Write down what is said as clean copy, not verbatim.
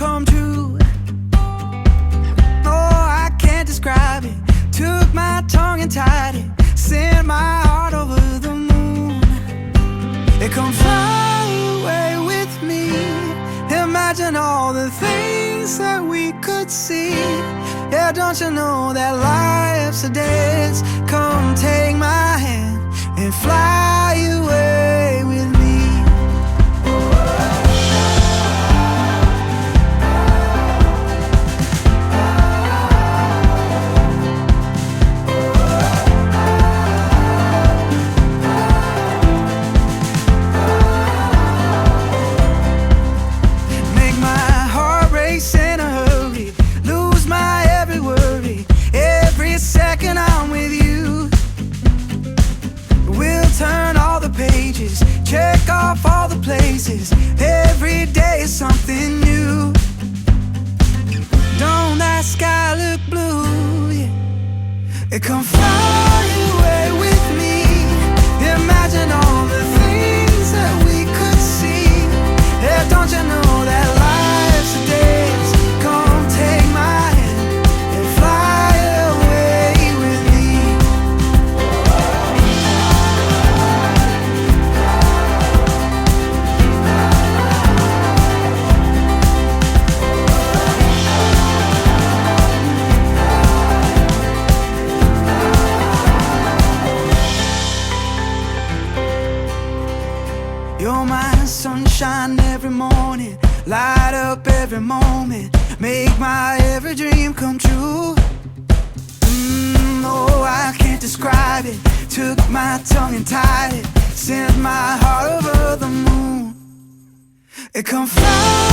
come true. Oh, I can't describe it. Took my tongue and tied it, sent my heart over the moon. It come fly away with me. Imagine all the things that we could see. Yeah, don't you know that life's a dance? Come take my hand and fly away with me. Turn all the pages, check off all the places. Every day is something new. Don't that sky look blue? Yeah. It come fly away with me. Imagine all the things that we could see. Yeah, don't you know that life's a dance? Come take my hand and fly away with me. You're my sunshine every morning, light up every moment, make my every dream come true. Oh, I can't describe it. Took my tongue and tied it, sent my heart over the moon. It come fly